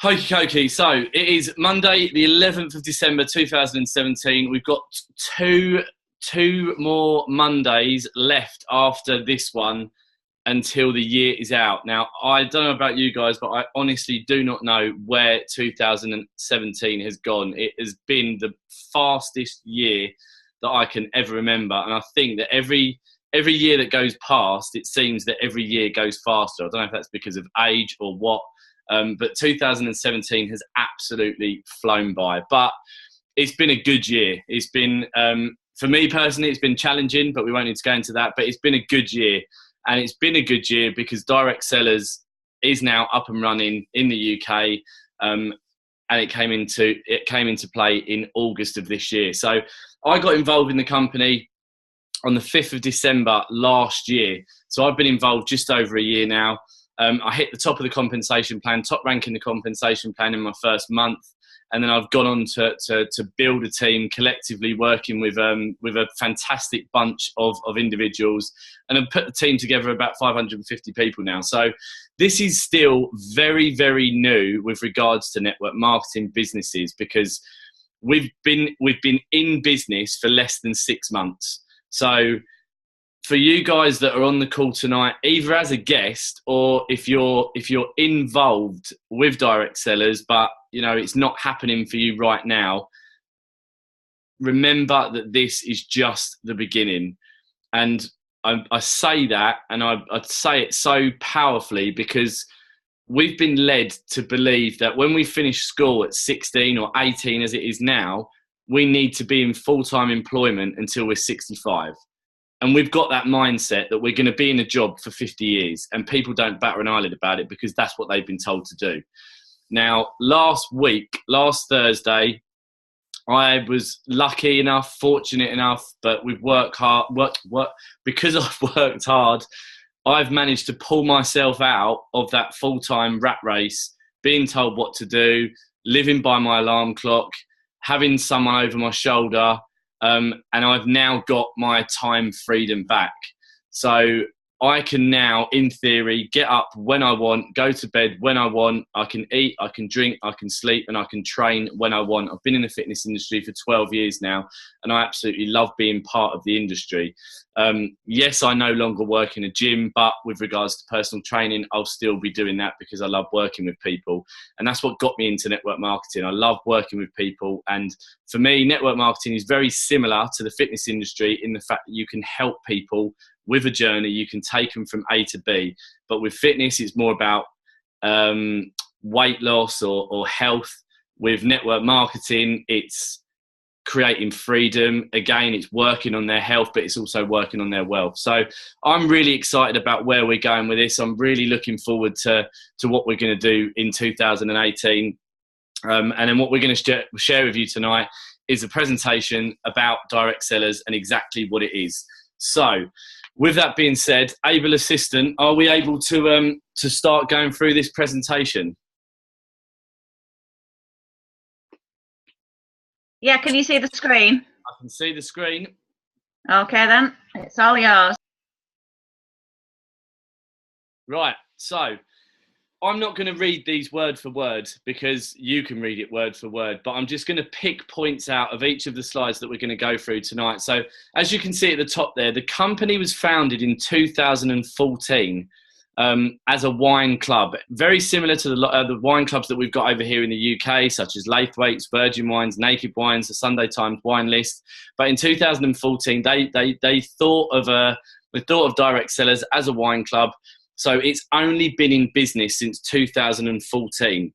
Hokey cokey. So it is Monday, the 11th of December, 2017. We've got two more Mondays left after this one until the year is out. Now, I don't know about you guys, but I honestly do not know where 2017 has gone. It has been the fastest year that I can ever remember. And I think that every year that goes past, it seems that every year goes faster. I don't know if that's because of age or what. But 2017 has absolutely flown by. But it's been a good year. It's been, for me personally, it's been challenging, but we won't need to go into that. But it's been a good year. And it's been a good year because Direct Sellers is now up and running in the UK. And it came into play in August of this year. So I got involved in the company on the 5th of December last year. So I've been involved just over a year now. I hit the top of the compensation plan, top rank in the compensation plan in my first month. And then I've gone on to build a team collectively working with a fantastic bunch of individuals. And I've put the team together about 550 people now. So this is still very, very new with regards to network marketing businesses because we've been in business for less than 6 months. So for you guys that are on the call tonight, either as a guest or if you're involved with Direct Sellers, but you know it's not happening for you right now, remember that this is just the beginning. And I say that, and I say it so powerfully because we've been led to believe that when we finish school at 16 or 18, as it is now, we need to be in full-time employment until we're 65. And we've got that mindset that we're going to be in a job for 50 years and people don't batter an eyelid about it because that's what they've been told to do. Now, last Thursday, I was lucky enough, fortunate enough, but we've worked hard. Because I've worked hard, I've managed to pull myself out of that full-time rat race, being told what to do, living by my alarm clock, having someone over my shoulder, and I've now got my time freedom back. So I can now, in theory, get up when I want, go to bed when I want. I can eat, I can drink, I can sleep, and I can train when I want. I've been in the fitness industry for 12 years now, and I absolutely love being part of the industry. Yes, I no longer work in a gym, but with regards to personal training, I'll still be doing that because I love working with people. And that's what got me into network marketing. I love working with people. And for me, network marketing is very similar to the fitness industry in the fact that you can help people with a journey. You can take them from A to B. But with fitness, it's more about weight loss or health. With network marketing, it's creating freedom. Again, it's working on their health, but it's also working on their wealth. So I'm really excited about where we're going with this. I'm really looking forward to what we're going to do in 2018. And then what we're going to share with you tonight is a presentation about Direct Sellers and exactly what it is. So with that being said, able assistant, are we able to start going through this presentation? Yeah, can you see the screen? I can see the screen. Okay then, it's all yours. Right, so I'm not going to read these word for word because you can read it word for word, but I'm just going to pick points out of each of the slides that we're going to go through tonight. So as you can see at the top there, the company was founded in 2014 as a wine club, very similar to the wine clubs that we've got over here in the UK, such as Laithwaite's, Virgin Wines, Naked Wines, the Sunday Times wine list. But in 2014, they thought of Direct Sellers as a wine club. So it's only been in business since 2014.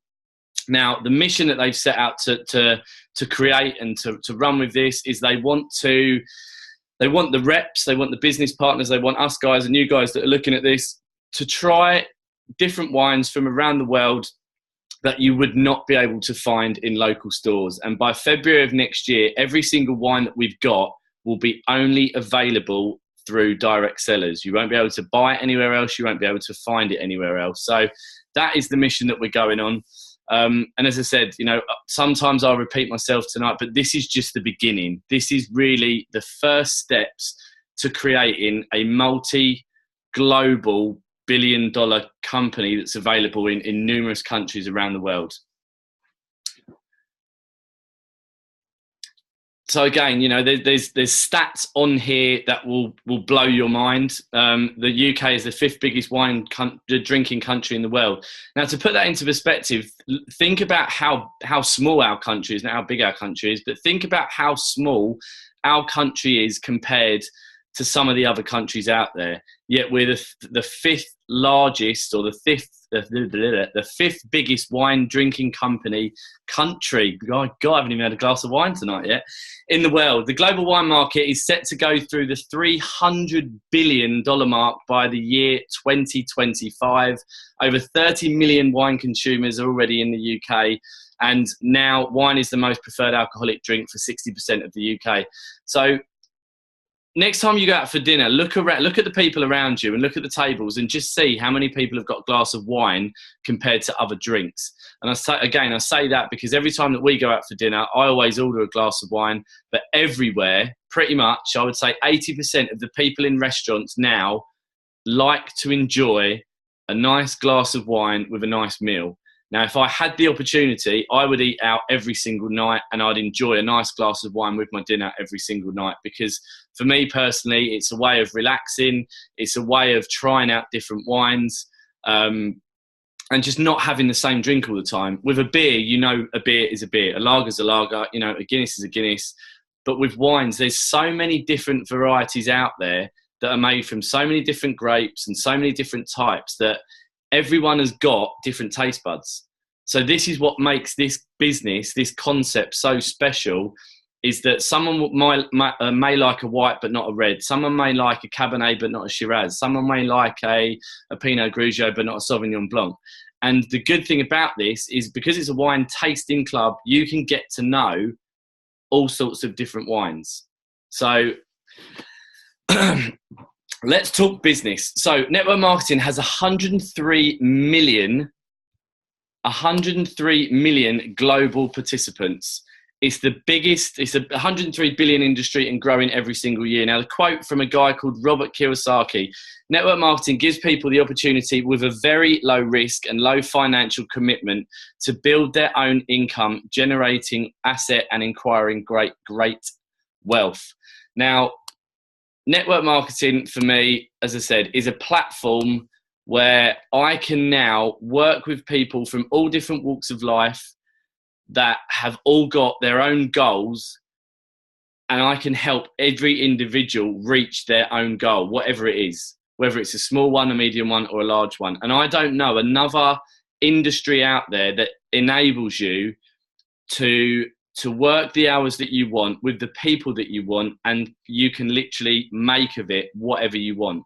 Now, the mission that they've set out to create and to run with this is they want the reps, they want the business partners, they want us guys and you guys that are looking at this to try different wines from around the world that you would not be able to find in local stores. And by February of next year, every single wine that we've got will be only available through Direct Sellers. You won't be able to buy it anywhere else. You won't be able to find it anywhere else. So that is the mission that we're going on. And as I said, you know, sometimes I'll repeat myself tonight, but this is just the beginning. This is really the first steps to creating a multi-global billion-dollar company that's available in numerous countries around the world. So again, you know, there's stats on here that will blow your mind. The UK is the 5th biggest drinking country in the world. Now, to put that into perspective, think about how small our country is, not how big our country is, but think about how small our country is compared to some of the other countries out there. Yet we're the 5th largest, or the 5th biggest wine drinking country. God, I haven't even had a glass of wine tonight yet. In the world, the global wine market is set to go through the $300 billion mark by the year 2025. Over 30 million wine consumers are already in the UK, and now wine is the most preferred alcoholic drink for 60% of the UK. So next time you go out for dinner, look at the people around you and look at the tables and just see how many people have got a glass of wine compared to other drinks. And I say that because every time that we go out for dinner, I always order a glass of wine. But everywhere, pretty much, I would say 80% of the people in restaurants now like to enjoy a nice glass of wine with a nice meal. Now, if I had the opportunity, I would eat out every single night, and I'd enjoy a nice glass of wine with my dinner every single night, because for me personally, it's a way of relaxing. It's a way of trying out different wines, and just not having the same drink all the time. With a beer, you know, a beer is a beer. A lager is a lager. You know, a Guinness is a Guinness. But with wines, there's so many different varieties out there that are made from so many different grapes and so many different types that everyone has got different taste buds. So this is what makes this business, this concept so special, is that someone may like a white but not a red. Someone may like a Cabernet but not a Shiraz. Someone may like a Pinot Grigio but not a Sauvignon Blanc. And the good thing about this is, because it's a wine tasting club, you can get to know all sorts of different wines. So let's talk business. So network marketing has 103 million global participants. It's the biggest, it's a 103 billion industry and growing every single year. Now, the quote from a guy called Robert Kiyosaki: network marketing gives people the opportunity with a very low risk and low financial commitment to build their own income, generating asset and acquiring great wealth. Now, network marketing for me, as I said, is a platform where I can now work with people from all different walks of life that have all got their own goals, and I can help every individual reach their own goal, whatever it is, whether it's a small one, a medium one, or a large one. And I don't know another industry out there that enables you to work the hours that you want with the people that you want, and you can literally make of it whatever you want.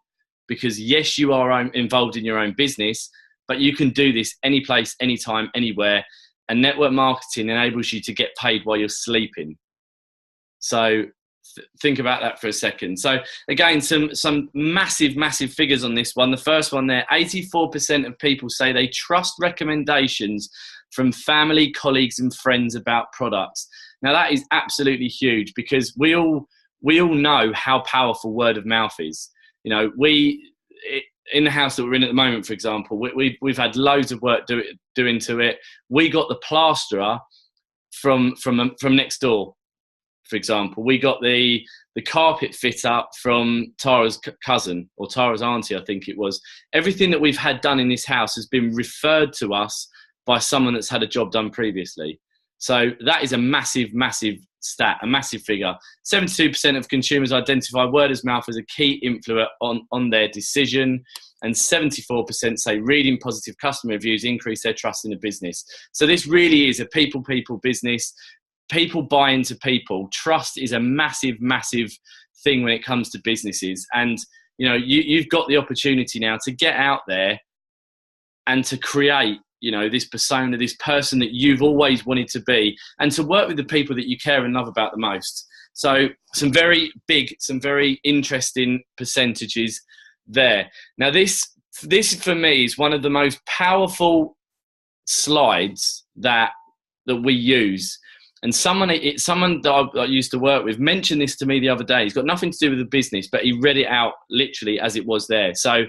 Because yes, you are involved in your own business, but you can do this any place, anytime, anywhere. And network marketing enables you to get paid while you're sleeping. So think about that for a second. So again, some massive figures on this one. The first one there, 84% of people say they trust recommendations from family, colleagues and friends about products. Now that is absolutely huge, because we all know how powerful word of mouth is. You know, in the house that we're in at the moment, for example, we've had loads of work doing to it. We got the plasterer from next door, for example. We got the carpet fit up from Tara's cousin, or Tara's auntie, I think it was. Everything that we've had done in this house has been referred to us by someone that's had a job done previously. So that is a massive stat, a massive figure. 72% of consumers identify word of mouth as a key influencer on their decision, and 74% say reading positive customer reviews increase their trust in a business. So this really is a people business. People buy into people. Trust is a massive thing when it comes to businesses. And you know, you've got the opportunity now to get out there and to create, you know, this persona, this person that you've always wanted to be, and to work with the people that you care and love about the most. So some very interesting percentages there. Now this for me is one of the most powerful slides that we use. And someone that I used to work with mentioned this to me the other day. He's got nothing to do with the business, but he read it out literally as it was there. So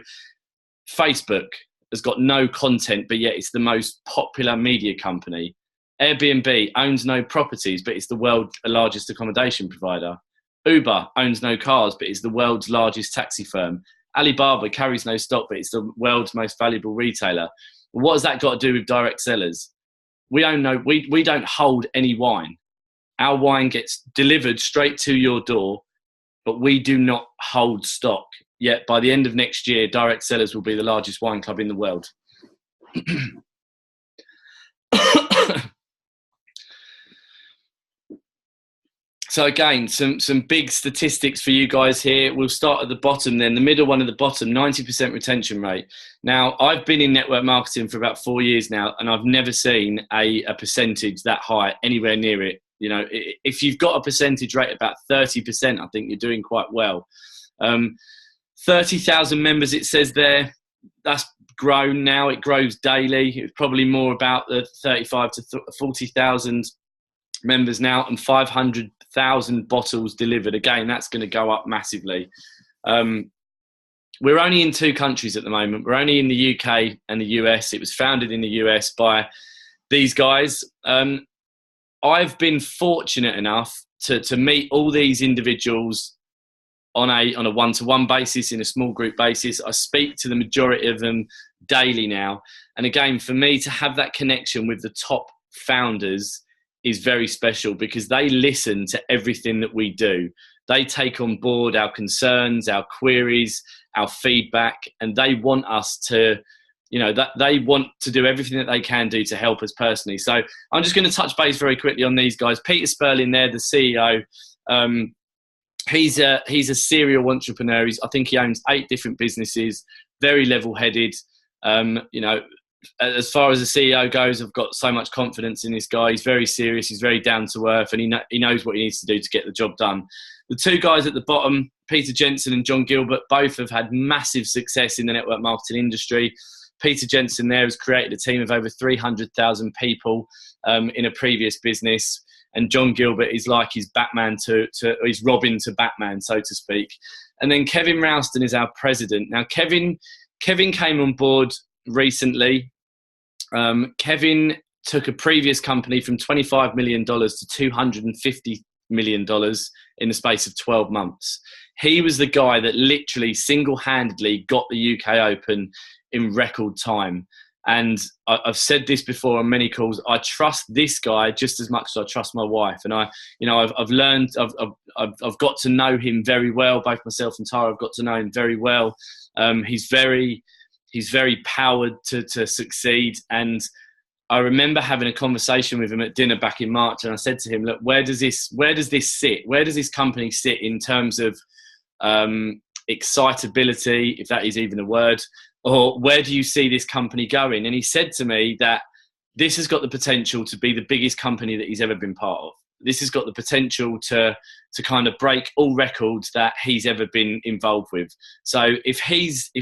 Facebook has got no content, but yet it's the most popular media company. Airbnb owns no properties, but it's the world's largest accommodation provider. Uber owns no cars, but it's the world's largest taxi firm. Alibaba carries no stock, but it's the world's most valuable retailer. What has that got to do with direct sellers? We don't hold any wine. Our wine gets delivered straight to your door, but we do not hold stock. Yet by the end of next year, direct sellers will be the largest wine club in the world. So again, some big statistics for you guys here. We'll start at the bottom then. The middle one at the bottom, 90% retention rate. Now, I've been in network marketing for about 4 years now, and I've never seen a percentage that high anywhere near it. You know, if you've got a percentage rate about 30%, I think you're doing quite well. 30,000 members, it says there. That's grown now. It grows daily. It's probably more about the 35 to 40,000 members now, and 500,000 bottles delivered. Again, that's going to go up massively. We're only in 2 countries at the moment. We're only in the UK and the US. It was founded in the US by these guys. I've been fortunate enough to meet all these individuals on a one-to-one basis, in a small group basis. I speak to the majority of them daily now. And again, for me to have that connection with the top founders is very special, because they listen to everything that we do. They take on board our concerns, our queries, our feedback, and they want us to, you know, that they want to do everything that they can do to help us personally. So I'm just going to touch base very quickly on these guys. Peter Sperling there, the CEO. He's a serial entrepreneur. I think he owns 8 different businesses, very level-headed. You know, as far as the CEO goes, I've got so much confidence in this guy. He's very serious. He's very down to earth, and he knows what he needs to do to get the job done. The 2 guys at the bottom, Peter Jensen and John Gilbert, both have had massive success in the network marketing industry. Peter Jensen there has created a team of over 300,000 people in a previous business. And John Gilbert is like his Batman he's Robin to Batman, so to speak. And then Kevin Ralston is our president. Now, Kevin came on board recently. Kevin took a previous company from $25 million to $250 million in the space of 12 months. He was the guy that literally single-handedly got the UK Open in record time. And I've said this before on many calls. I trust this guy just as much as I trust my wife. And I've learned, I've got to know him very well. Both myself and Tara have got to know him very well. He's very powered to succeed. And I remember having a conversation with him at dinner back in March, and I said to him, look, where does this sit? Where does this company sit in terms of excitability, if that is even a word, or where do you see this company going? And he said to me that this has got the potential to be the biggest company that he's ever been part of. This has got the potential to kind of break all records that he's ever been involved with. So if he's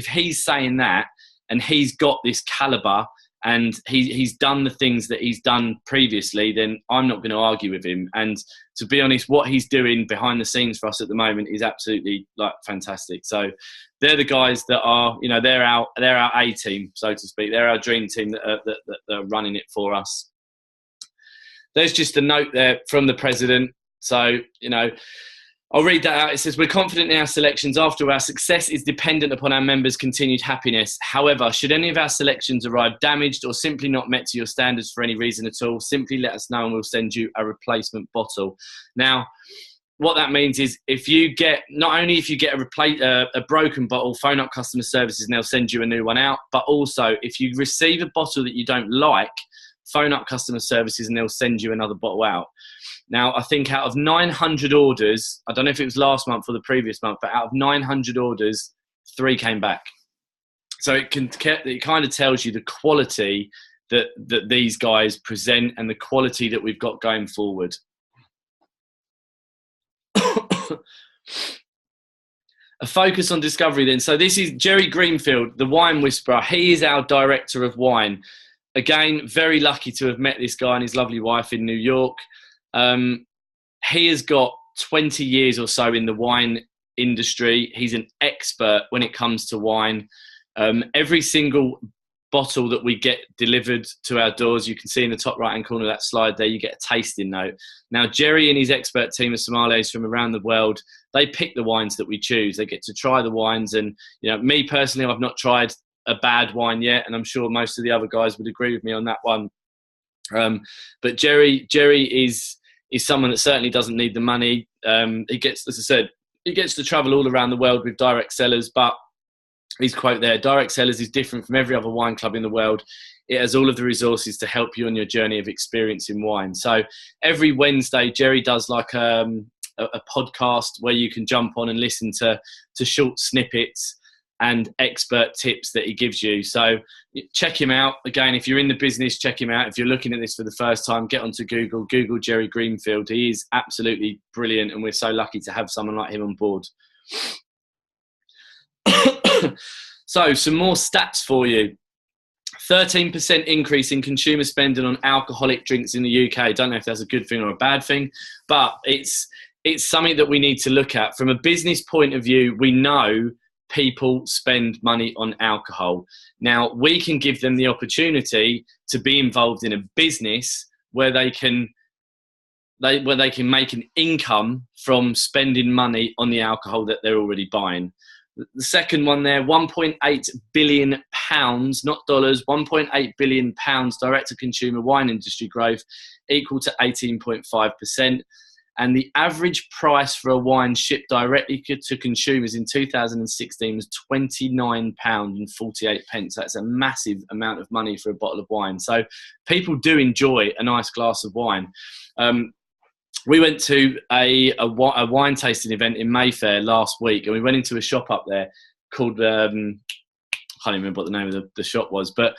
saying that, and he's got this caliber, and he's done the things that he's done previously, then I'm not going to argue with him. And to be honest, what he's doing behind the scenes for us at the moment is absolutely fantastic. So they're the guys that are, you know, they're our A team, so to speak. They're our dream team that are running it for us. There's just a note there from the president. So, you know, I'll read that out. It says, we're confident in our selections. After our success is dependent upon our members' continued happiness. However, should any of our selections arrive damaged or simply not met to your standards for any reason at all, simply let us know and we'll send you a replacement bottle. Now, what that means is not only if you get a broken bottle, phone up customer services and they'll send you a new one out, but also if you receive a bottle that you don't like, phone up customer services and they'll send you another bottle out. Now, I think out of 900 orders, I don't know if it was last month or the previous month, but out of 900 orders, 3 came back. So it kind of tells you the quality that these guys present and the quality that we've got going forward. A focus on discovery then. So this is Jerry Greenfield, the wine whisperer. He is our director of wine. Again, very lucky to have met this guy and his lovely wife in New York. He has got 20 years or so in the wine industry. He's an expert when it comes to wine. Every single bottle that we get delivered to our doors. You can see in the top right-hand corner of that slide there, you get a tasting note. Now, Jerry and his expert team of sommeliers from around the world, they pick the wines that we choose. They get to try the wines. And, me personally, I've not tried a bad wine yet, and I'm sure most of the other guys would agree with me on that one. But Jerry is someone that certainly doesn't need the money. He gets, as I said, he gets to travel all around the world with direct sellers, but his quote there, direct sellers is different from every other wine club in the world. It has all of the resources to help you on your journey of experiencing wine. So every Wednesday, Jerry does like a podcast where you can jump on and listen to short snippets and expert tips that he gives you. So check him out. Again, if you're in the business, check him out. If you're looking at this for the first time, get onto Google Jerry Greenfield. He is absolutely brilliant, and we're so lucky to have someone like him on board. So some more stats for you. 13% increase in consumer spending on alcoholic drinks in the UK. I don't know if that's a good thing or a bad thing, but it's something that we need to look at. From a business point of view, we know people spend money on alcohol. Now, we can give them the opportunity to be involved in a business where they can make an income from spending money on the alcohol that they're already buying. The second one there, £1.8 billion, not dollars, £1.8 billion direct-to-consumer wine industry growth, equal to 18.5%. And the average price for a wine shipped directly to consumers in 2016 was £29.48. That's a massive amount of money for a bottle of wine. So people do enjoy a nice glass of wine. We went to a wine tasting event in Mayfair last week, and we went into a shop up there called, I can't even remember what the name of the shop was, but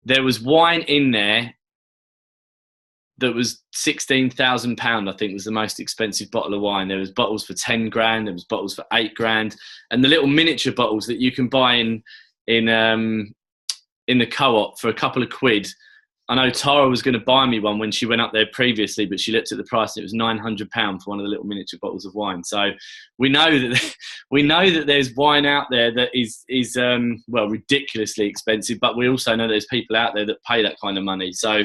there was wine in there that was £16,000, I think, was the most expensive bottle of wine. There was bottles for 10 grand, there was bottles for 8 grand, and the little miniature bottles that you can buy in the co-op for a couple of quid. I know Tara was going to buy me one when she went up there previously, but she looked at the price and it was £900 for one of the little miniature bottles of wine. So we know that there's wine out there that is ridiculously expensive, but we also know there's people out there that pay that kind of money. So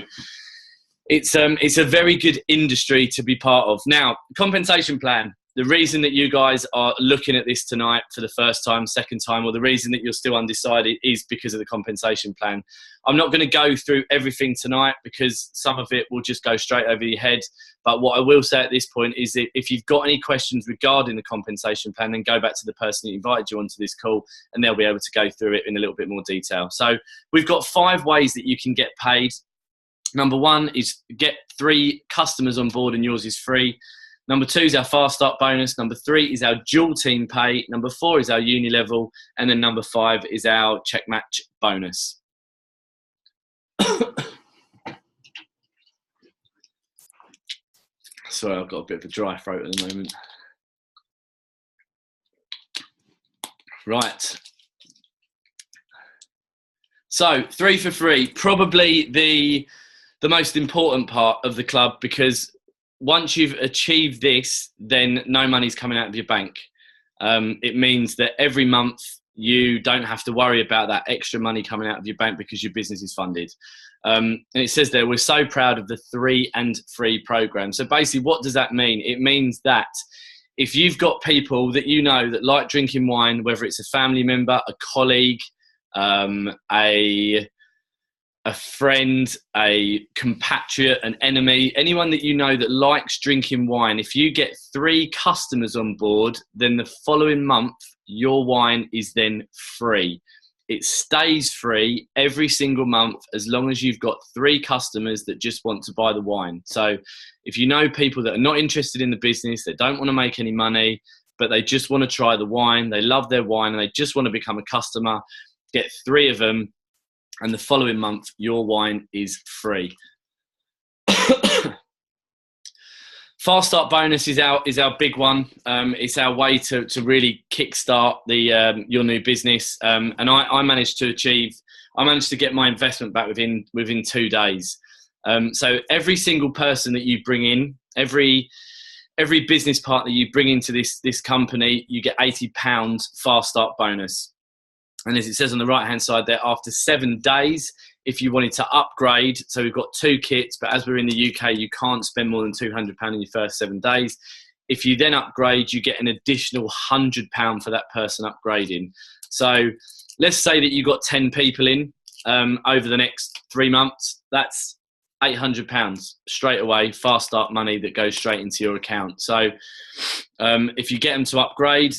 it's a very good industry to be part of. Now, compensation plan. The reason that you guys are looking at this tonight for the first time, second time, or the reason that you're still undecided is because of the compensation plan. I'm not going to go through everything tonight because some of it will just go straight over your head. But what I will say at this point is that if you've got any questions regarding the compensation plan, then go back to the person that invited you onto this call and they'll be able to go through it in a little bit more detail. So we've got 5 ways that you can get paid. Number 1 is get 3 customers on board and yours is free. Number 2 is our fast start bonus. Number 3 is our dual team pay. Number 4 is our uni level. And then number 5 is our check match bonus. Sorry, I've got a bit of a dry throat at the moment. Right. So 3 for free, probably the most important part of the club, because once you've achieved this, then no money's coming out of your bank. It means that every month you don't have to worry about that extra money coming out of your bank because your business is funded. And it says there, we're so proud of the 3 and free program. So basically, what does that mean? It means that if you've got people that you know that like drinking wine, whether it's a family member, a colleague, a friend, a compatriot, an enemy, anyone that you know that likes drinking wine, if you get 3 customers on board, then the following month, your wine is then free. It stays free every single month as long as you've got 3 customers that just want to buy the wine. So if you know people that are not interested in the business, that don't want to make any money, but they just want to try the wine, they love their wine, and they just want to become a customer, get 3 of them, and the following month, your wine is free. Fast start bonus is our big one. It's our way to really kickstart your new business. And I managed to get my investment back within 2 days. So every single person that you bring in, every business partner you bring into this company, you get £80 fast start bonus. And as it says on the right-hand side there, after 7 days, if you wanted to upgrade, so we've got 2 kits, but as we're in the UK, you can't spend more than £200 in your first 7 days. If you then upgrade, you get an additional £100 for that person upgrading. So let's say that you got 10 people in over the next 3 months. That's £800 straight away, fast start money that goes straight into your account. So if you get them to upgrade,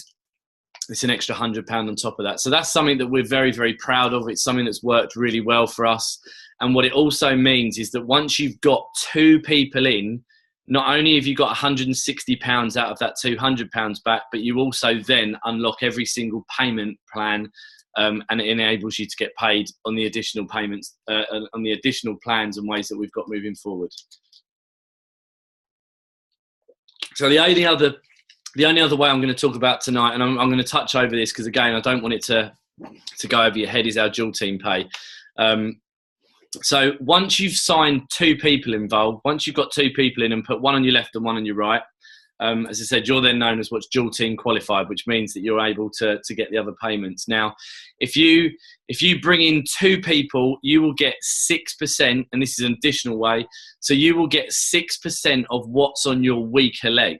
it's an extra £100 on top of that. So that's something that we're very, very proud of. It's something that's worked really well for us. And what it also means is that once you've got 2 people in, not only have you got £160 out of that £200 back, but you also then unlock every single payment plan, and it enables you to get paid on the additional payments, on the additional plans and ways that we've got moving forward. So the only other way I'm going to talk about tonight, and I'm going to touch over this because, again, I don't want it to go over your head, is our dual team pay. So once you've signed 2 people involved, once you've got 2 people in and put one on your left and one on your right, as I said, you're then known as what's dual team qualified, which means that you're able to get the other payments. Now, if you bring in 2 people, you will get 6%, and this is an additional way. So you will get 6% of what's on your weaker leg.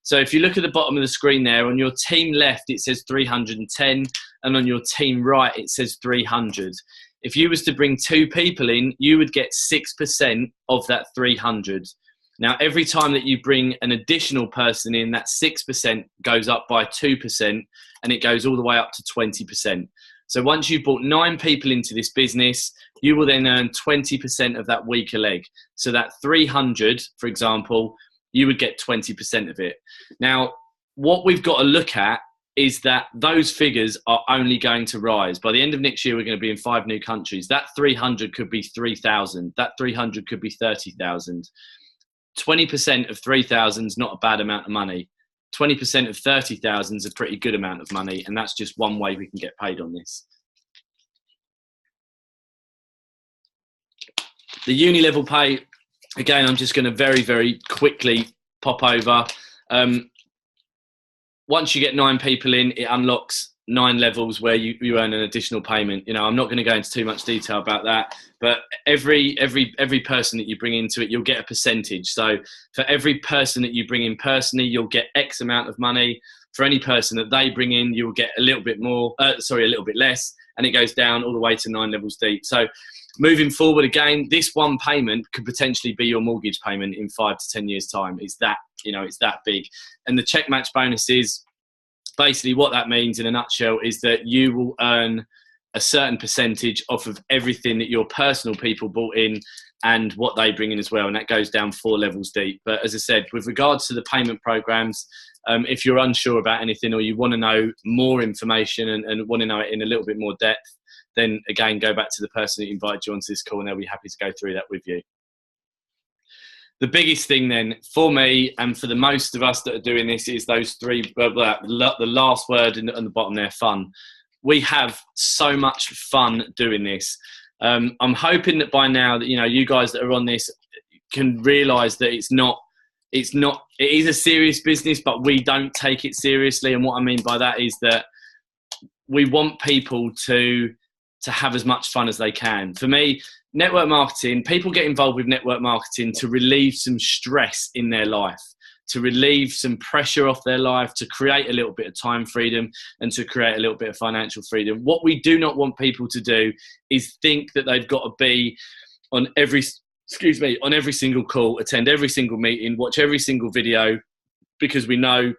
So if you look at the bottom of the screen there, on your team left, it says 310, and on your team right, it says 300. If you was to bring 2 people in, you would get 6% of that 300. Now, every time that you bring an additional person in, that 6% goes up by 2%, and it goes all the way up to 20%. So once you've brought 9 people into this business, you will then earn 20% of that weaker leg. So that 300, for example, you would get 20% of it. Now, what we've got to look at is that those figures are only going to rise. By the end of next year, we're going to be in 5 new countries. That 300 could be 3,000. That 300 could be 30,000. 20% of 3,000 is not a bad amount of money. 20% of 30,000 is a pretty good amount of money, and that's just one way we can get paid on this. The uni level pay, again, I'm just going to very, very quickly pop over. Once you get 9 people in, it unlocks 9 levels where you earn an additional payment. You know, I'm not going to go into too much detail about that, but every person that you bring into it, you'll get a percentage. So for every person that you bring in personally, you'll get X amount of money. For any person that they bring in, you'll get a little bit more, a little bit less, and it goes down all the way to 9 levels deep. So moving forward, again, this one payment could potentially be your mortgage payment in 5 to 10 years' time. It's that big. And the check match bonuses, basically what that means in a nutshell is that you will earn a certain percentage off of everything that your personal people brought in and what they bring in as well. And that goes down 4 levels deep. But as I said, with regards to the payment programs, if you're unsure about anything or you want to know more information and want to know it in a little bit more depth, then again, go back to the person that invited you onto this call and they'll be happy to go through that with you. The biggest thing then for me and for the most of us that are doing this is those 3, the last word on the bottom there, fun. We have so much fun doing this. I'm hoping that by now that, you guys that are on this can realise that it is a serious business, but we don't take it seriously. And what I mean by that is that we want people to have as much fun as they can. For me, network marketing, people get involved with network marketing to relieve some stress in their life, to relieve some pressure off their life, to create a little bit of time freedom and to create a little bit of financial freedom. What we do not want people to do is think that they've got to be on every single call, attend every single meeting, watch every single video, because we know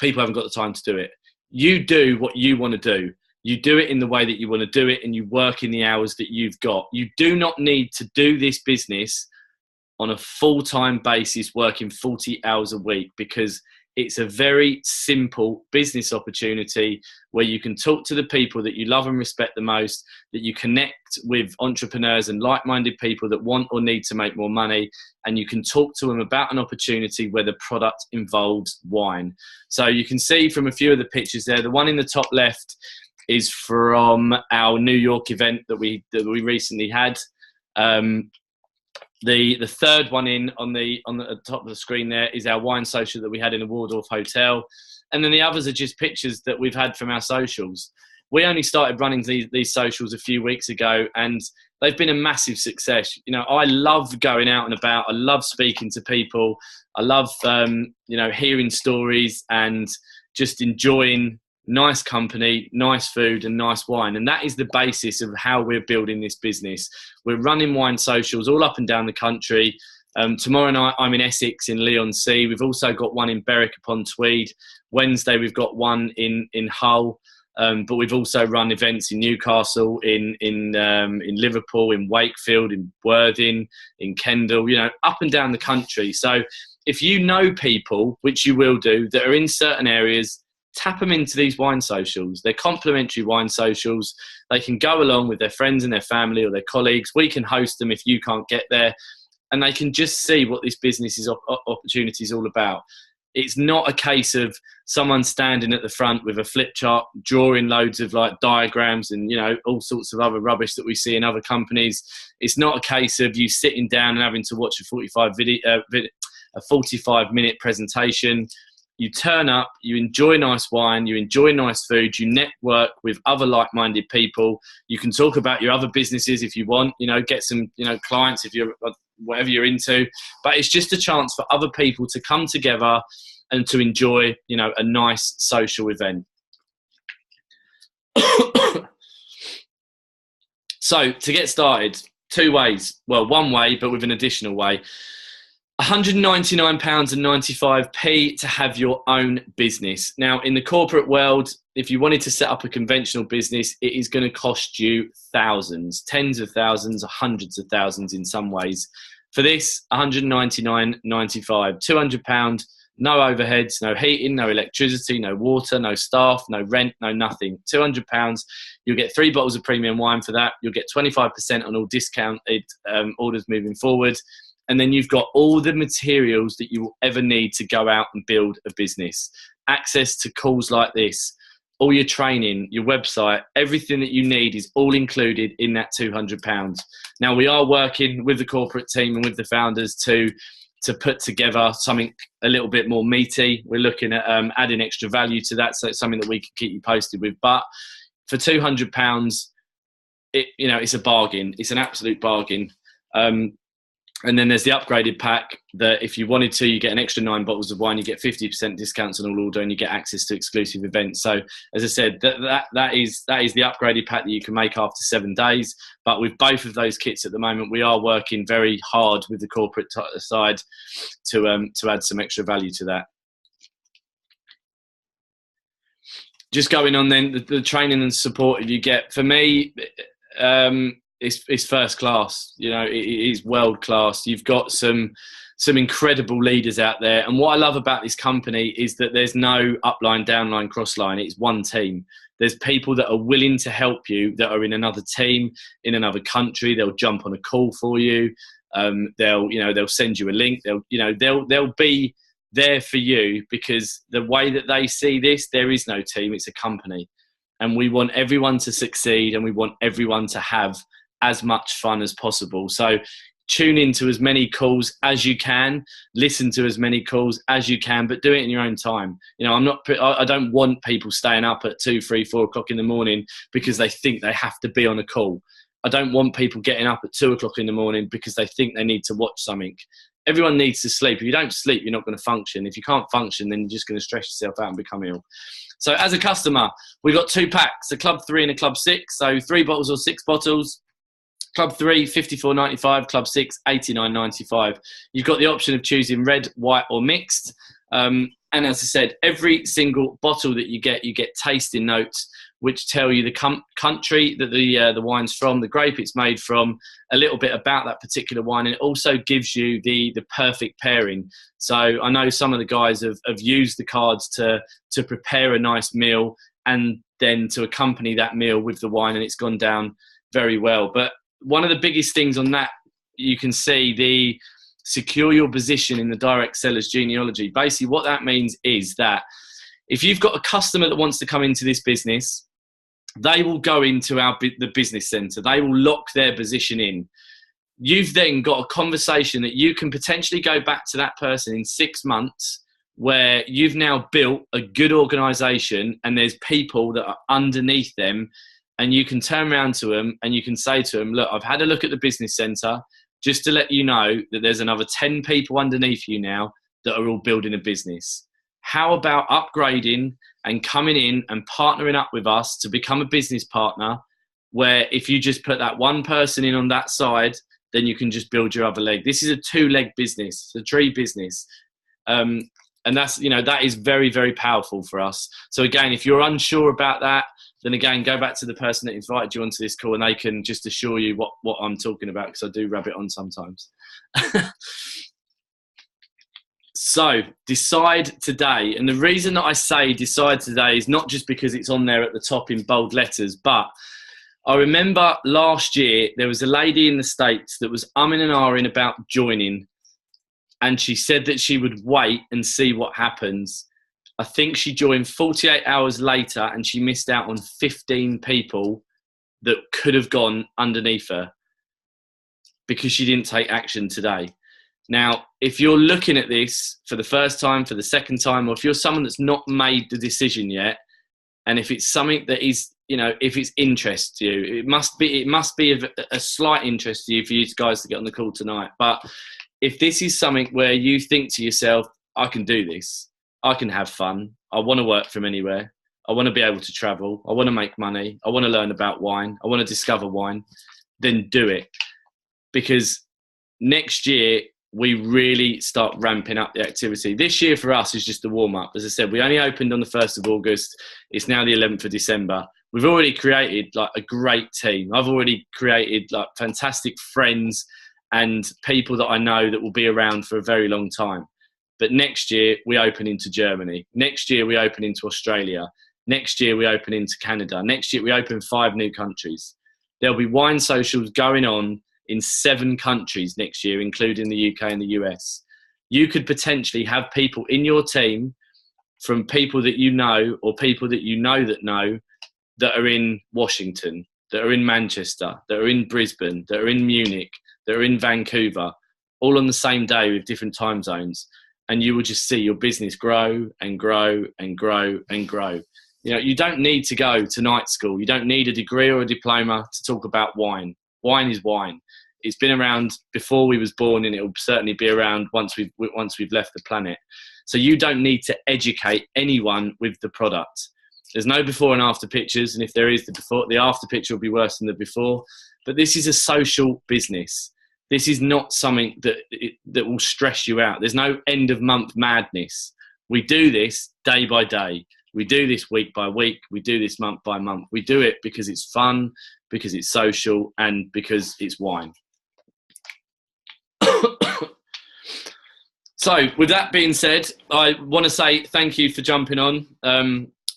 people haven't got the time to do it. You do what you want to do. You do it in the way that you want to do it and you work in the hours that you've got. You do not need to do this business on a full-time basis, working 40 hours a week, because it's a very simple business opportunity where you can talk to the people that you love and respect the most, that you connect with entrepreneurs and like-minded people that want or need to make more money, and you can talk to them about an opportunity where the product involves wine. So you can see from a few of the pictures there, the one in the top left is from our New York event that we recently had. The third one on the top of the screen there is our wine social that we had in the Waldorf Hotel. And then the others are just pictures that we've had from our socials. we only started running these socials a few weeks ago, and they've been a massive success. You know, I love going out and about. I love speaking to people. I love, you know, hearing stories and just enjoying nice company, nice food and nice wine. And that is the basis of how we're building this business. We're running wine socials all up and down the country. Tomorrow night I'm in Essex in Leigh-on-Sea. We've also got one in Berwick upon Tweed. Wednesday we've got one in Hull. But we've also run events in Newcastle, in Liverpool, in Wakefield, in Worthing, in Kendal, you know, up and down the country. So if you know people, which you will do, that are in certain areas, tap them into these wine socials. They're complimentary wine socials. They can go along with their friends and their family or their colleagues. We can host them if you can't get there. And they can just see what this business opportunity is all about. It's not a case of someone standing at the front with a flip chart, drawing loads of like diagrams and, you know, all sorts of other rubbish that we see in other companies. It's not a case of you sitting down and having to watch a 45-minute presentation. You turn up, you enjoy nice wine, you enjoy nice food, you network with other like-minded people. You can talk about your other businesses if you want, you know, get some, you know, clients if you're whatever you're into. But it's just a chance for other people to come together and to enjoy, you know, a nice social event. So to get started, two ways. Well, one way, but with an additional way. £199.95 to have your own business. Now, in the corporate world, if you wanted to set up a conventional business, it is going to cost you thousands, tens of thousands, hundreds of thousands in some ways. For this, £199.95, £200, no overheads, no heating, no electricity, no water, no staff, no rent, no nothing. £200, you'll get 3 bottles of premium wine for that. You'll get 25% on all discounted orders moving forward. And then you've got all the materials that you will ever need to go out and build a business. Access to calls like this, all your training, your website, everything that you need is all included in that £200. Now, we are working with the corporate team and with the founders to put together something a little bit more meaty. We're looking at adding extra value to that, so it's something that we can keep you posted with. But for £200, you know, it's a bargain. It's an absolute bargain. And then there's the upgraded pack that if you wanted to, you get an extra 9 bottles of wine, you get 50% discounts on all order, and you get access to exclusive events. So as I said, that is the upgraded pack that you can make after 7 days. But with both of those kits at the moment, we are working very hard with the corporate side to add some extra value to that. Just going on then, the training and support you get, for me, it's first class. You know, it is world class. You've got some incredible leaders out there. And what I love about this company is that there's no upline, downline, crossline. It's one team. There's people that are willing to help you that are in another team, in another country. They'll jump on a call for you. They'll send you a link. They'll be there for you, because the way that they see this, there is no team. It's a company. And we want everyone to succeed, and we want everyone to have as much fun as possible. So tune into as many calls as you can, listen to as many calls as you can, but do it in your own time. You know, I don't want people staying up at 2, 3, 4 o'clock in the morning because they think they have to be on a call. I don't want people getting up at 2 o'clock in the morning because they think they need to watch something. Everyone needs to sleep. If you don't sleep, you're not going to function. If you can't function, then you're just going to stress yourself out and become ill. So as a customer, we've got 2 packs, a Club 3 and a Club 6. So 3 bottles or 6 bottles. Club 3, £54.95. Club 6, £89.95. You've got the option of choosing red, white or mixed. And as I said, every single bottle that you get tasting notes which tell you the country that the wine's from, the grape it's made from, a little bit about that particular wine, and it also gives you the perfect pairing. So I know some of the guys have used the cards to prepare a nice meal and then to accompany that meal with the wine, and it's gone down very well. But one of the biggest things on that, you can see the secure your position in the direct seller's genealogy. Basically what that means is that if you've got a customer that wants to come into this business, they will go into the business centre. They will lock their position in. You've then got a conversation that you can potentially go back to that person in 6 months where you've now built a good organisation and there's people that are underneath them, and you can turn around to them and you can say to them, look, I've had a look at the business centre, just to let you know that there's another 10 people underneath you now that are all building a business. How about upgrading and coming in and partnering up with us to become a business partner, where if you just put that one person in on that side, then you can just build your other leg. This is a 2-leg business, it's a tree business. And that's, that is very, very powerful for us. So again, if you're unsure about that, then again, go back to the person that invited you onto this call and they can just assure you what I'm talking about, because I do rub it on sometimes. So decide today. And the reason that I say decide today is not just because it's on there at the top in bold letters, but I remember last year there was a lady in the States that was umming and ahhing about joining, and she said that she would wait and see what happens. I think she joined 48 hours later and she missed out on 15 people that could have gone underneath her because she didn't take action today. Now, if you're looking at this for the first time, for the second time, or if you're someone that's not made the decision yet, and if it's something that is, if it's interest to you, it must be of a slight interest to you for you guys to get on the call tonight. But if this is something where you think to yourself, I can do this, I can have fun, I want to work from anywhere, I want to be able to travel, I want to make money, I want to learn about wine, I want to discover wine, then do it. Because next year, we really start ramping up the activity. This year for us is just the warm-up. As I said, we only opened on the 1st of August. It's now the 11th of December. We've already created a great team. I've already created fantastic friends and people that I know that will be around for a very long time. But next year, we open into Germany. Next year, we open into Australia. Next year, we open into Canada. Next year, we open 5 new countries. There'll be wine socials going on in 7 countries next year, including the UK and the US. You could potentially have people in your team from people that you know or people that you know that are in Washington, that are in Manchester, that are in Brisbane, that are in Munich, that are in Vancouver, all on the same day with different time zones. And you will just see your business grow and grow and grow and grow. You don't need to go to night school. You don't need a degree or a diploma to talk about wine. Wine is wine. It's been around before we was born, and it will certainly be around once we've left the planet. So you don't need to educate anyone with the product. There's no before and after pictures, and if there is the after picture will be worse than the before. But this is a social business. This is not something that will stress you out. There's no end of month madness. We do this day by day. We do this week by week. We do this month by month. We do it because it's fun, because it's social, and because it's wine. So with that being said, I want to say thank you for jumping on.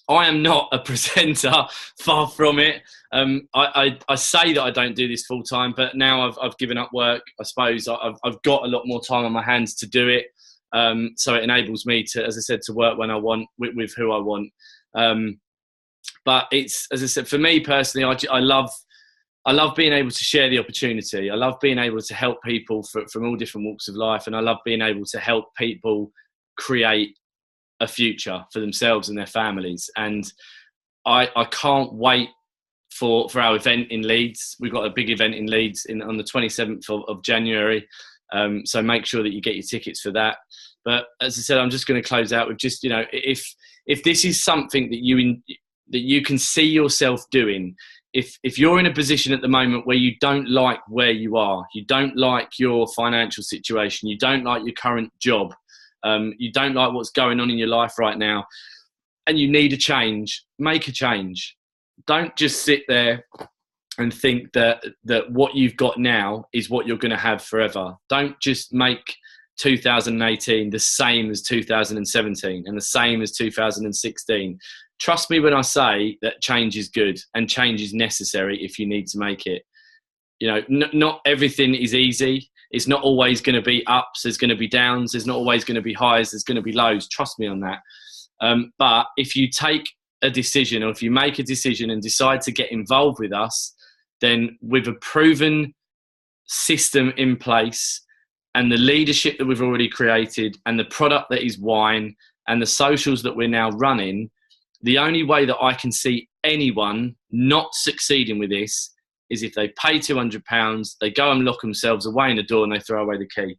I am not a presenter, far from it. I say that I don't do this full time, but now I've given up work. I suppose I've got a lot more time on my hands to do it. So it enables me to, as I said, to work when I want with who I want. But it's, as I said, for me personally, I love being able to share the opportunity. I love being able to help people from all different walks of life, and I love being able to help people create a future for themselves and their families. And I can't wait for our event in Leeds. We've got a big event in Leeds on the 27th of January. So make sure that you get your tickets for that. But as I said, I'm just going to close out with just, if this is something that you can see yourself doing, if you're in a position at the moment where you don't like where you are, you don't like your financial situation, you don't like your current job, you don't like what's going on in your life right now, and you need a change, make a change. Don't just sit there and think that what you've got now is what you're going to have forever. Don't just make 2018 the same as 2017 and the same as 2016. Trust me when I say that change is good and change is necessary if you need to make it. Not everything is easy. It's not always going to be ups. There's going to be downs. There's not always going to be highs. There's going to be lows. Trust me on that. But if you take a decision, or if you make a decision and decide to get involved with us, then with a proven system in place, and the leadership that we've already created and the product that is wine and the socials that we're now running, the only way that I can see anyone not succeeding with this is if they pay £200, they go and lock themselves away in the door and they throw away the key,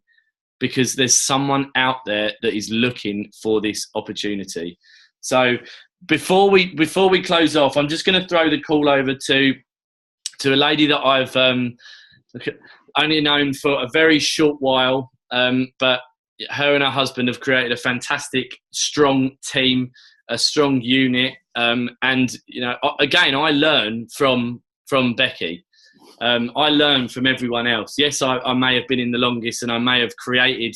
because there's someone out there that is looking for this opportunity. So before we close off, I'm just going to throw the call over to a lady that I've only known for a very short while, but her and her husband have created a fantastic, strong team, a strong unit, and again, I learn from Becky. I learn from everyone else. Yes, I may have been in the longest, and I may have created,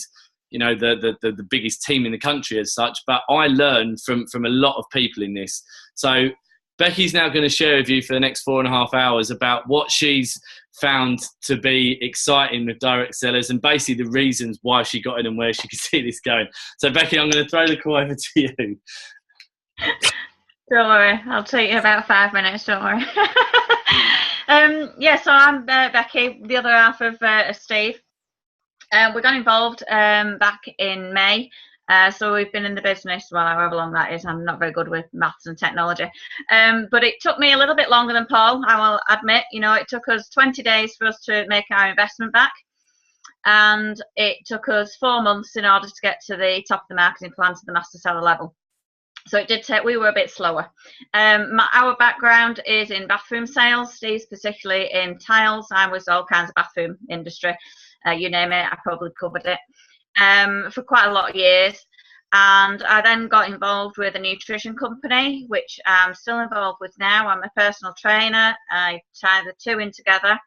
the biggest team in the country as such, but I learn from a lot of people in this. So Becky's now going to share with you for the next 4.5 hours about what she's found to be exciting with direct sellers and basically the reasons why she got in and where she could see this going. So Becky, I'm going to throw the call over to you. Don't worry, I'll take you about 5 minutes, don't worry. So I'm Becky, the other half of Steve. We got involved back in May. So we've been in the business, well, however long that is. I'm not very good with maths and technology. But it took me a little bit longer than Paul, I will admit. It took us 20 days for us to make our investment back. And it took us 4 months in order to get to the top of the marketing plan, to the master seller level. So it did take, we were a bit slower. Our background is in bathroom sales. Steve's particularly in tiles. I was all kinds of bathroom industry. You name it, I probably covered it for quite a lot of years. And I then got involved with a nutrition company, which I'm still involved with now. I'm a personal trainer. I tie the two in together.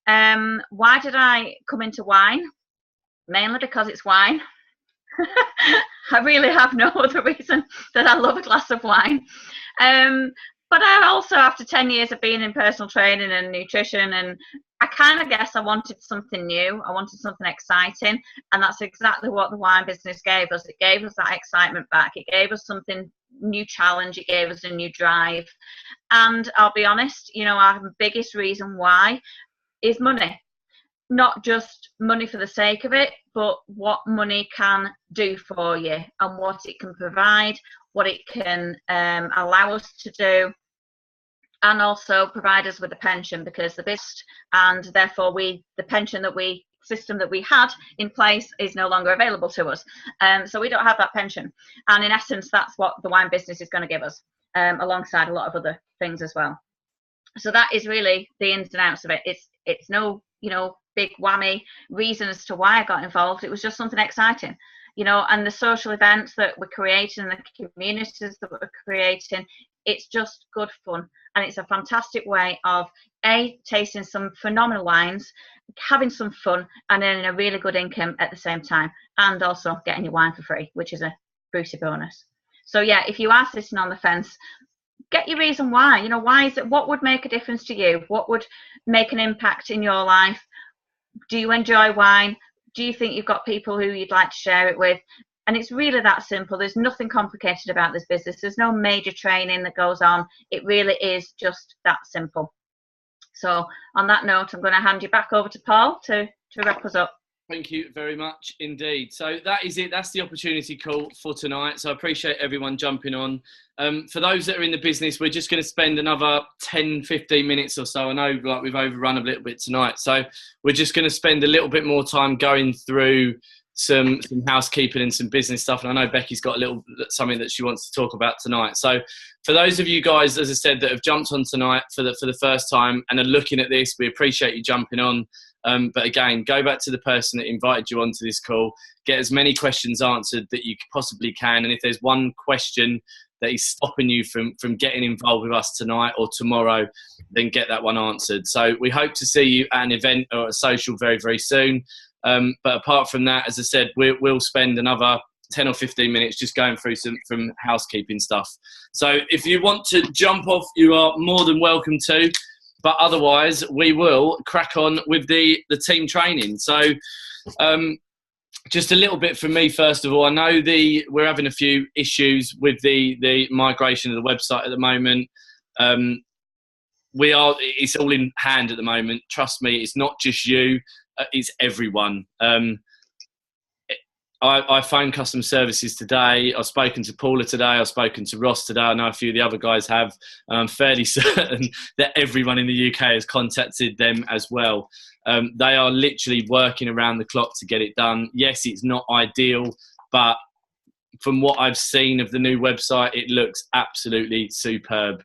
Why did I come into wine? Mainly because it's wine. I really have no other reason that I love a glass of wine. But I also, after 10 years of being in personal training and nutrition, and I kind of guess I wanted something new. I wanted something exciting. And that's exactly what the wine business gave us. It gave us that excitement back. It gave us something new challenge. It gave us a new drive. And I'll be honest, our biggest reason why is money. Not just money for the sake of it, but what money can do for you and what it can provide, what it can allow us to do, and also provide us with a pension, because the business and therefore the pension system that we had in place is no longer available to us. So we don't have that pension. And in essence, that's what the wine business is going to give us, alongside a lot of other things as well. So that is really the ins and outs of it. It's no, big whammy reason as to why I got involved. It was just something exciting, and the social events that we're creating and the communities that we're creating, it's just good fun. And it's a fantastic way of tasting some phenomenal wines, having some fun, and earning a really good income at the same time, and also getting your wine for free, which is a booty bonus. So yeah, if you are sitting on the fence, get your reason why. Why is it? What would make a difference to you? What would make an impact in your life? Do you enjoy wine? Do you think you've got people who you'd like to share it with? And it's really that simple. There's nothing complicated about this business. There's no major training that goes on. It really is just that simple. So on that note, I'm going to hand you back over to Paul to wrap us up. Thank you very much indeed. So that is it. That's the opportunity call for tonight. So I appreciate everyone jumping on. For those that are in the business, we're just going to spend another 10, 15 minutes or so. I know like we've overrun a little bit tonight. So we're just going to spend a little bit more time going through some housekeeping and some business stuff. And I know Becky's got something that she wants to talk about tonight. So for those of you guys, as I said, that have jumped on tonight for the first time and are looking at this, we appreciate you jumping on. But again, go back to the person that invited you onto this call, get as many questions answered that you possibly can. And if there's one question that is stopping you from getting involved with us tonight or tomorrow, then get that one answered. So we hope to see you at an event or a social very, very soon. But apart from that, as I said, we'll spend another 10 or 15 minutes just going through some housekeeping stuff. So if you want to jump off, you are more than welcome to. But otherwise, we will crack on with the team training. So just a little bit from me, first of all. I know we're having a few issues with the migration of the website at the moment. It's all in hand at the moment. Trust me, it's not just you. It's everyone. I phoned customer services today. I've spoken to Paula today. I've spoken to Ross today. I know a few of the other guys have. And I'm fairly certain that everyone in the UK has contacted them as well. They are literally working around the clock to get it done. Yes, it's not ideal, but from what I've seen of the new website, it looks absolutely superb.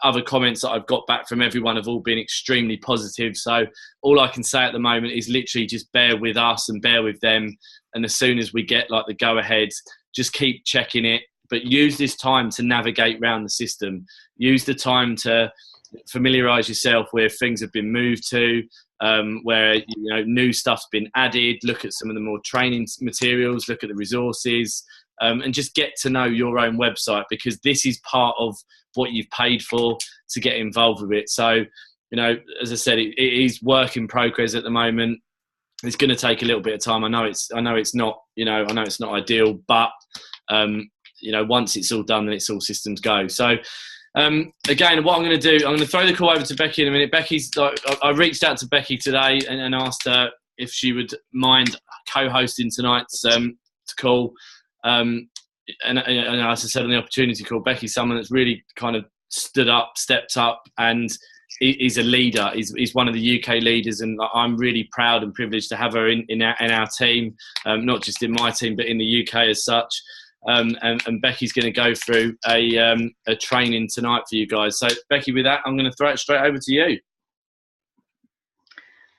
Other comments that I've got back from everyone have all been extremely positive. So all I can say at the moment is literally just bear with us and bear with them. And as soon as we get like the go ahead, just keep checking it, but use this time to navigate around the system. Use the time to familiarize yourself where things have been moved to, where new stuff's been added. Look at some of the more training materials, look at the resources, and just get to know your own website, because this is part of what you've paid for to get involved with it. So, as I said, it is work in progress at the moment. It's going to take a little bit of time. I know it's not ideal, but once it's all done, then it's all systems go. So, again, what I'm going to do, I'm going to throw the call over to Becky in a minute. I reached out to Becky today and asked her if she would mind co-hosting tonight's call. And as I said on the opportunity call, Becky's someone that's really kind of stood up, stepped up, and is a leader. He's one of the UK leaders, and I'm really proud and privileged to have her in our team, not just in my team, but in the UK as such. And Becky's going to go through a training tonight for you guys. So, Becky, with that, I'm going to throw it straight over to you.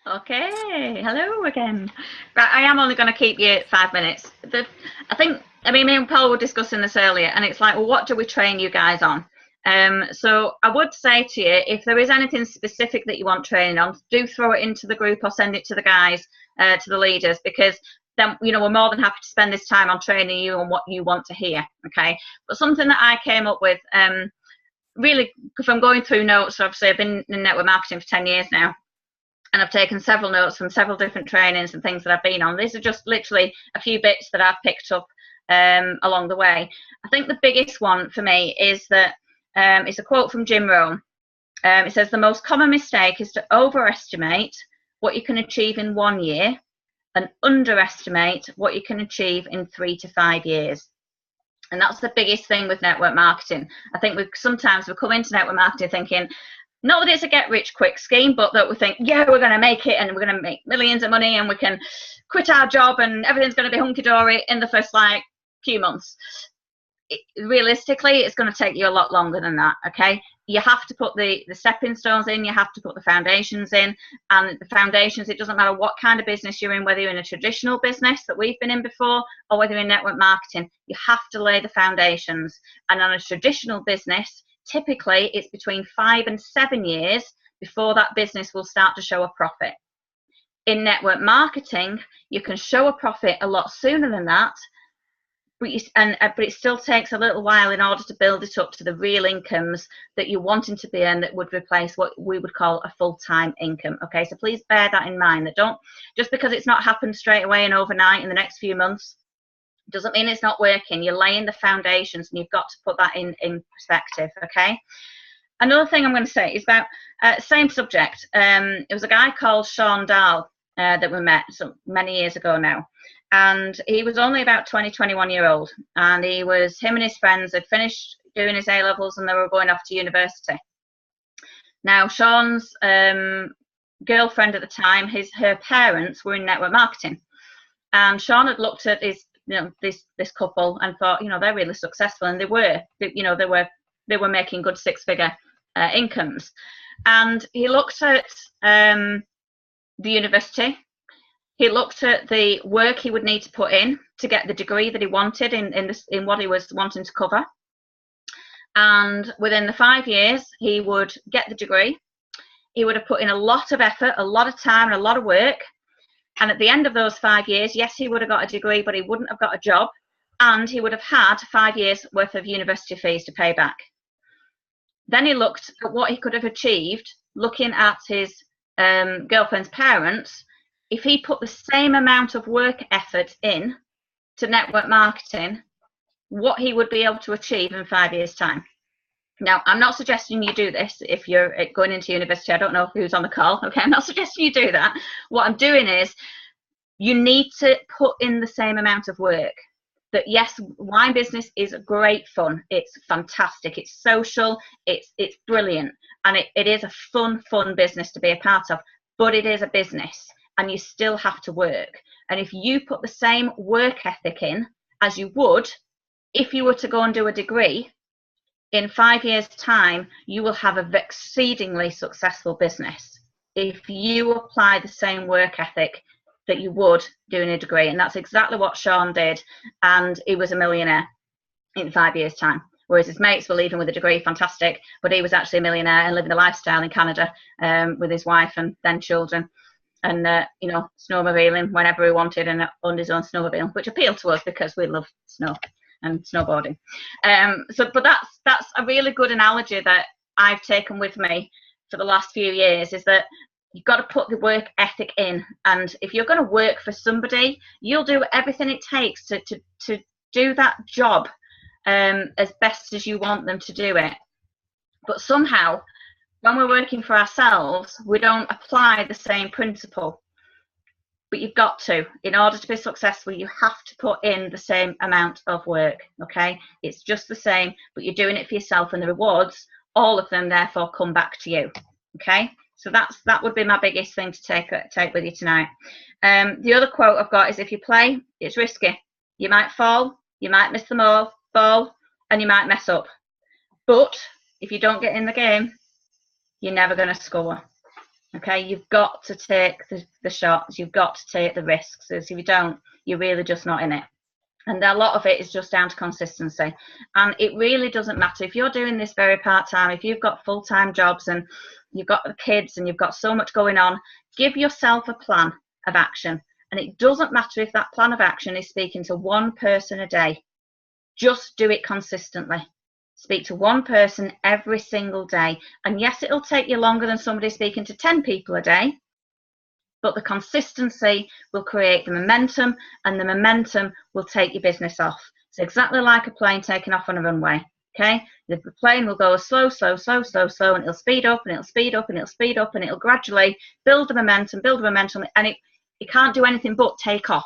Okay, hello again. Right, I am only going to keep you 5 minutes. Me and Paul were discussing this earlier, and it's like, well, what do we train you guys on? So I would say to you, if there is anything specific that you want training on, do throw it into the group or send it to the guys, to the leaders, because then, we're more than happy to spend this time on training you on what you want to hear, okay? But something that I came up with, really, from going through notes, obviously I've been in network marketing for 10 years now, and I've taken several notes from several different trainings and things that I've been on. These are just literally a few bits that I've picked up along the way. I think the biggest one for me is that it's a quote from Jim Rohn. It says, the most common mistake is to overestimate what you can achieve in 1 year and underestimate what you can achieve in 3 to 5 years. And that's the biggest thing with network marketing. I think sometimes we come into network marketing thinking, not that it's a get-rich-quick scheme, but that we think, yeah, we're going to make it and we're going to make millions of money and we can quit our job and everything's going to be hunky-dory in the first, few months. Realistically, it's going to take you a lot longer than that, okay? You have to put the stepping stones in, you have to put the foundations in, and the foundations, it doesn't matter what kind of business you're in, whether you're in a traditional business that we've been in before or whether you're in network marketing, you have to lay the foundations. And on a traditional business, typically it's between 5 and 7 years before that business will start to show a profit. In network marketing, you can show a profit a lot sooner than that, but it still takes a little while in order to build it up to the real incomes that you're wanting to be in, that would replace what we would call a full-time income. Okay, so please bear that in mind, that just because it's not happened straight away and overnight in the next few months doesn't mean it's not working. You're laying the foundations, and you've got to put that in perspective. Okay, another thing I'm going to say is about same subject. It was a guy called Sean Dahl that we met many years ago now. And he was only about 21 years old, and him and his friends had finished doing his A-levels and they were going off to university. Now, Sean's girlfriend at the time, her parents were in network marketing, and Sean had looked at this couple and thought, they're really successful, and they were making good 6-figure incomes. And he looked at the university. He looked at the work he would need to put in to get the degree that he wanted in what he was wanting to cover. And within the 5 years, he would get the degree. He would have put in a lot of effort, a lot of time, and a lot of work. And at the end of those 5 years, yes, he would have got a degree, but he wouldn't have got a job. And he would have had 5 years worth of university fees to pay back. Then he looked at what he could have achieved looking at his girlfriend's parents. If he put the same amount of work effort in to network marketing, what he would be able to achieve in 5 years' time. Now, I'm not suggesting you do this if you're going into university. I don't know who's on the call. Okay, I'm not suggesting you do that. What I'm doing is you need to put in the same amount of work. That yes, wine business is great fun. It's fantastic. It's social. It's brilliant, and it is a fun business to be a part of. But it is a business, and you still have to work. And if you put the same work ethic in as you would if you were to go and do a degree, in 5 years' time, you will have an exceedingly successful business if you apply the same work ethic that you would doing a degree. And that's exactly what Sean did, and he was a millionaire in 5 years' time. Whereas his mates were leaving with a degree, fantastic, but he was actually a millionaire and living a lifestyle in Canada with his wife and then children, and you know, snowmobiling whenever he wanted and on his own snowmobile, which appealed to us because we love snow and snowboarding. But that's a really good analogy that I've taken with me for the last few years, is that you've got to put the work ethic in, and if you're going to work for somebody, you'll do everything it takes to do that job as best as you want them to do it. But somehow, when we're working for ourselves, we don't apply the same principle. But you've got to, in order to be successful, you have to put in the same amount of work. Okay, it's just the same, but you're doing it for yourself, and the rewards, all of them, therefore come back to you. Okay, so that would be my biggest thing to take with you tonight. The other quote I've got is, if you play, it's risky. You might fall, you might miss the ball, and you might mess up. But if you don't get in the game, you're never going to score. Okay, you've got to take the shots, you've got to take the risks. If you don't, you're really just not in it. And a lot of it is just down to consistency. And it really doesn't matter if you're doing this very part-time, if you've got full-time jobs and you've got the kids and you've got so much going on, give yourself a plan of action. And it doesn't matter if that plan of action is speaking to one person a day. Just do it consistently. Speak to one person every single day. And yes, it'll take you longer than somebody speaking to 10 people a day, but the consistency will create the momentum, and the momentum will take your business off. It's exactly like a plane taking off on a runway. Okay, the plane will go slow, and it'll speed up, and it'll speed up, and it'll speed up, and it'll gradually build the momentum, and it can't do anything but take off,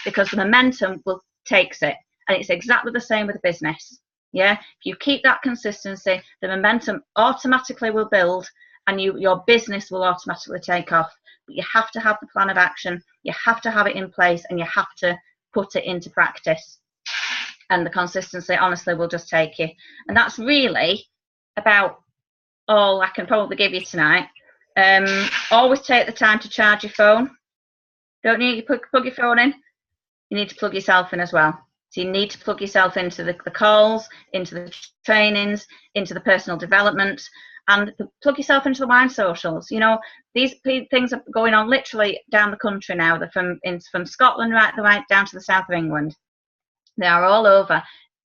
because the momentum will takes it. And it's exactly the same with a business. Yeah, if you keep that consistency, the momentum automatically will build, and your business will automatically take off. But you have to have the plan of action, you have to have it in place, and you have to put it into practice. And the consistency, honestly, will just take you. And that's really about all I can probably give you tonight. Always take the time to charge your phone. Don't you plug your phone in? You need to plug yourself in as well. So you need to plug yourself into the calls, into the trainings, into the personal development, and plug yourself into the wine socials. You know, these things are going on literally down the country now. They're from Scotland right down to the south of England. They are all over.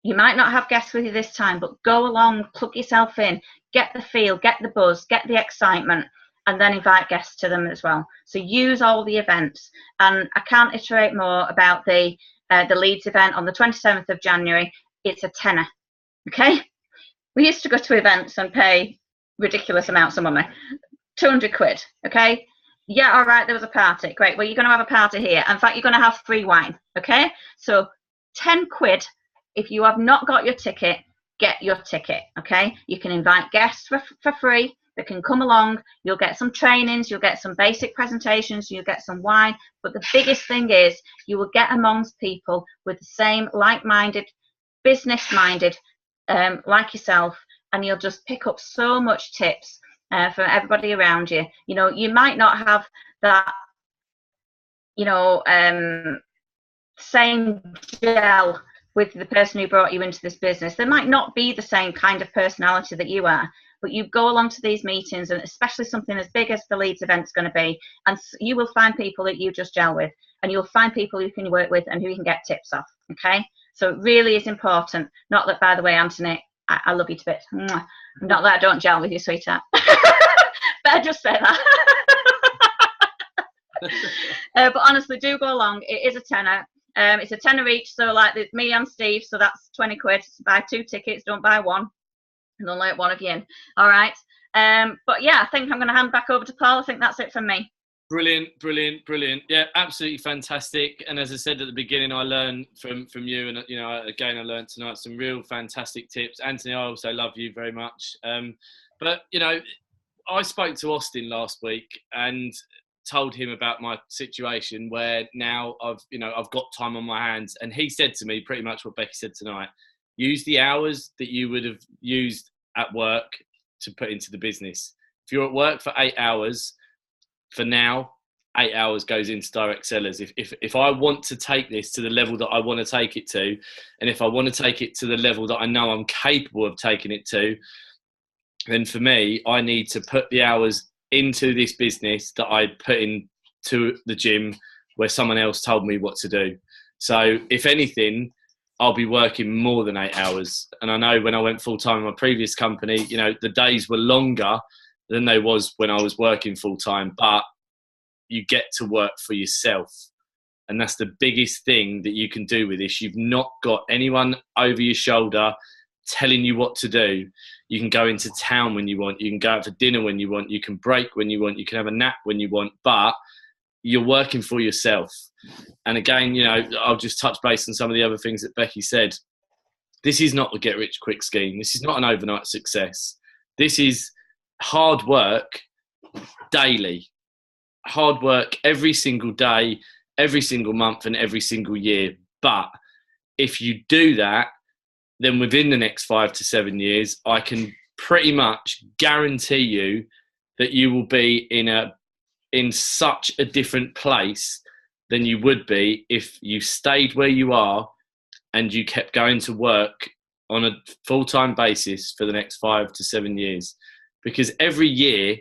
You might not have guests with you this time, but go along, plug yourself in, get the feel, get the buzz, get the excitement, and then invite guests to them as well. So use all the events. And I can't iterate more about the Leeds event on the 27th of January. It's a tenner. Okay, we used to go to events and pay ridiculous amounts of money, 200 quid. Okay, yeah, all right, there was a party, great. Well, you're going to have a party here. In fact, you're going to have free wine. Okay, so 10 quid. If you have not got your ticket, get your ticket. Okay, you can invite guests for free. They can come along. You'll get some trainings, you'll get some basic presentations, you'll get some wine. But the biggest thing is you will get amongst people with the same like-minded, business-minded, like yourself, and you'll just pick up so much tips from everybody around you. You know, you might not have that, you know, same gel with the person who brought you into this business. They might not be the same kind of personality that you are, but you go along to these meetings, and especially something as big as the Leeds event's going to be, and you will find people that you just gel with, and you'll find people you can work with and who you can get tips off. Okay, so it really is important. Not that, by the way, Anthony, I love you to bits. Not that I don't gel with you, sweetheart. But I just say that. But honestly, do go along. It is a tenner. It's a tenner each, so like there's me and Steve, so that's 20 quid. Buy 2 tickets, don't buy one, and don't let one of you in. All right. But yeah, I think I'm going to hand back over to Paul. I think that's it from me. Brilliant, brilliant, brilliant. Yeah, absolutely fantastic. And as I said at the beginning, I learned from you, and you know, again, I learned tonight some real fantastic tips. Anthony, I also love you very much. But you know, I spoke to Austin last week and told him about my situation where now I've got time on my hands, and he said to me pretty much what Becky said tonight: use the hours that you would have used at work to put into the business. If you're at work for 8 hours, for now, 8 hours goes into direct sellers. If I want to take this to the level that I want to take it to, and if I want to take it to the level that I know I'm capable of taking it to, then for me, I need to put the hours into this business that I put into the gym where someone else told me what to do. So if anything, I'll be working more than 8 hours. And I know when I went full time in my previous company, you know, the days were longer than they was when I was working full time, but you get to work for yourself. And that's the biggest thing that you can do with this. You've not got anyone over your shoulder telling you what to do. You can go into town when you want. You can go out for dinner when you want. You can break when you want. You can have a nap when you want, but you're working for yourself. And again, you know, I'll just touch base on some of the other things that Becky said. This is not a get rich quick scheme. This is not an overnight success. This is hard work daily. Hard work every single day, every single month, and every single year. But if you do that, then within the next 5 to 7 years, I can pretty much guarantee you that you will be in such a different place than you would be if you stayed where you are and you kept going to work on a full-time basis for the next 5 to 7 years. Because every year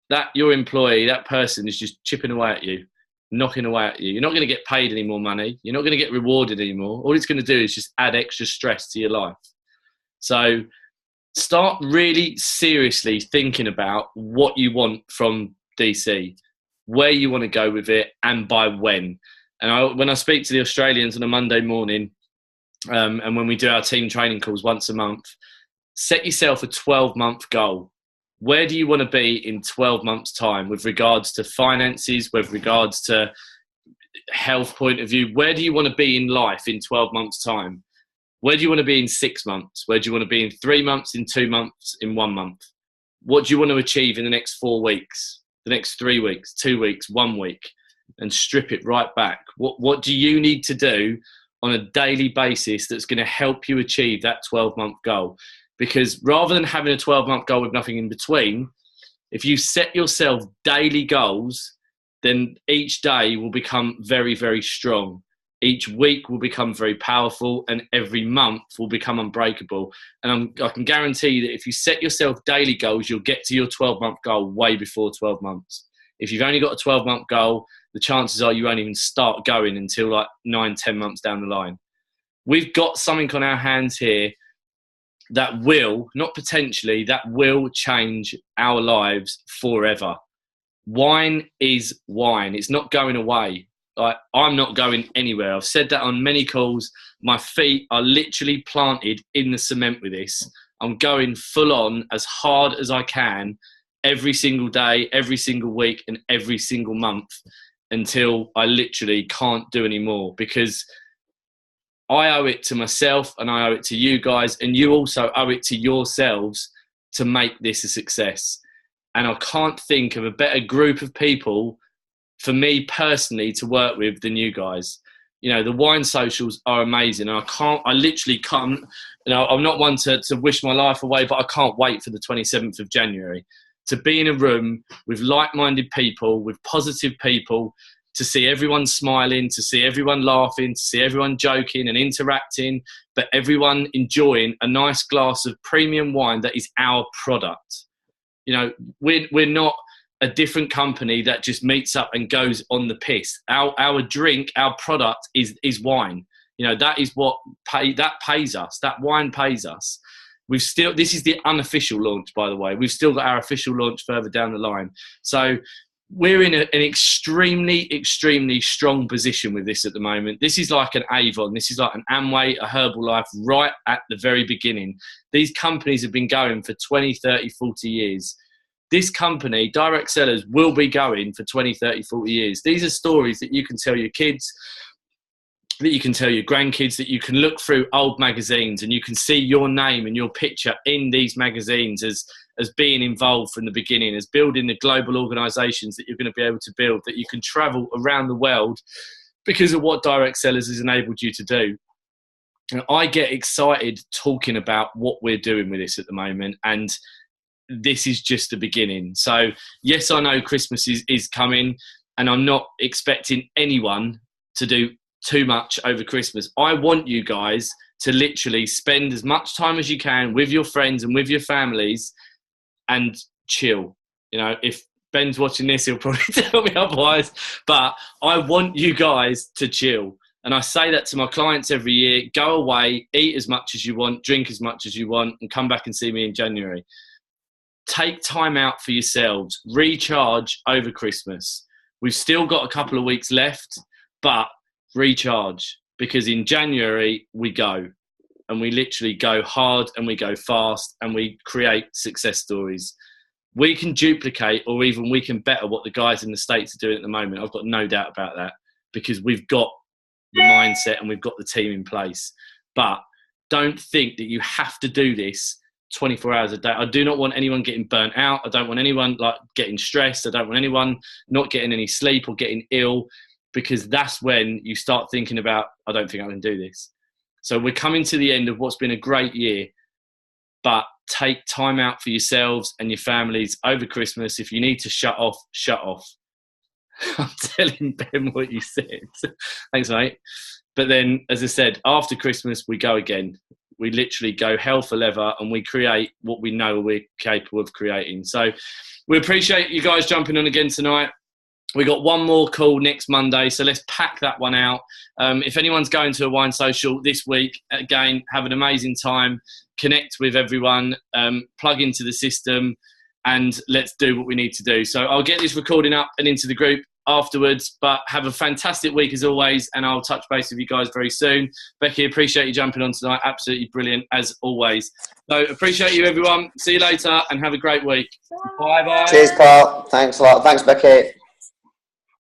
that your employee, that person is just chipping away at you, knocking away at you. You're not going to get paid any more money. You're not going to get rewarded anymore. All it's going to do is just add extra stress to your life. So start really seriously thinking about what you want from DC, where you want to go with it, and by when. And when I speak to the Australians on a Monday morning, and when we do our team training calls once a month, set yourself a 12-month goal. Where do you want to be in 12 months' time with regards to finances, with regards to health point of view? Where do you want to be in life in 12 months' time? Where do you want to be in 6 months? Where do you want to be in 3 months, in 2 months, in 1 month? What do you want to achieve in the next 4 weeks, the next 3 weeks, 2 weeks, 1 week? And strip it right back. What do you need to do on a daily basis that's going to help you achieve that 12-month goal? Because rather than having a 12-month goal with nothing in between, if you set yourself daily goals, then each day will become very, very strong. Each week will become very powerful, and every month will become unbreakable. And I can guarantee that if you set yourself daily goals, you'll get to your 12-month goal way before 12 months. If you've only got a 12-month goal, the chances are you won't even start going until like 9-10 months down the line. We've got something on our hands here that will, not potentially, that will change our lives forever. Wine is wine. It's not going away. I'm not going anywhere. I've said that on many calls. My feet are literally planted in the cement with this. I'm going full on as hard as I can every single day, every single week, and every single month until I literally can't do any more, because I owe it to myself, and I owe it to you guys, and you also owe it to yourselves to make this a success. And I can't think of a better group of people for me personally to work with than you guys. You know, the wine socials are amazing. And I literally can't, you know, I'm not one to wish my life away, but I can't wait for the 27th of January to be in a room with like-minded people, with positive people, to see everyone smiling, to see everyone laughing, to see everyone joking and interacting, but everyone enjoying a nice glass of premium wine that is our product. You know, we're not a different company that just meets up and goes on the piss. Our drink, our product is wine. You know, that is what pays us. That wine pays us. This is the unofficial launch, by the way. We've still got our official launch further down the line. So we're in an extremely, extremely strong position with this at the moment. This is like an Avon. This is like an Amway, a Herbalife, right at the very beginning. These companies have been going for 20, 30, 40 years. this company, Direct Sellers, will be going for 20, 30, 40 years. These are stories that you can tell your kids, that you can tell your grandkids, that you can look through old magazines and you can see your name and your picture in these magazines as being involved from the beginning, as building the global organisations that you're going to be able to build, that you can travel around the world because of what Direct Sellers has enabled you to do. And I get excited talking about what we're doing with this at the moment, and this is just the beginning. So yes, I know Christmas is coming, and I'm not expecting anyone to do too much over Christmas. I want you guys to literally spend as much time as you can with your friends and with your families and chill. You know, if Ben's watching this, he'll probably tell me otherwise, but I want you guys to chill. And I say that to my clients every year. Go away, eat as much as you want, drink as much as you want, and come back and see me in January. Take time out for yourselves. Recharge over Christmas. We've still got a couple of weeks left, but recharge, because in January we go, and we literally go hard and we go fast and we create success stories. We can duplicate, or even we can better what the guys in the States are doing at the moment. I've got no doubt about that, because we've got the mindset and we've got the team in place. But don't think that you have to do this 24 hours a day. I do not want anyone getting burnt out. I don't want anyone like getting stressed. I don't want anyone not getting any sleep or getting ill, because that's when you start thinking about, I don't think I can do this. So we're coming to the end of what's been a great year, but take time out for yourselves and your families over Christmas. If you need to shut off, shut off. I'm telling Ben what you said. Thanks, mate. But then, as I said, after Christmas, we go again. We literally go hell for leather, and we create what we know we're capable of creating. So we appreciate you guys jumping on again tonight. We got one more call next Monday, so let's pack that one out. If anyone's going to a wine social this week, again, have an amazing time. Connect with everyone, plug into the system, and let's do what we need to do. So I'll get this recording up and into the group afterwards, but have a fantastic week as always, and I'll touch base with you guys very soon. Becky, appreciate you jumping on tonight. Absolutely brilliant as always. So appreciate you, everyone. See you later and have a great week. Bye bye. Cheers, Carl. Thanks a lot. Thanks, Becky.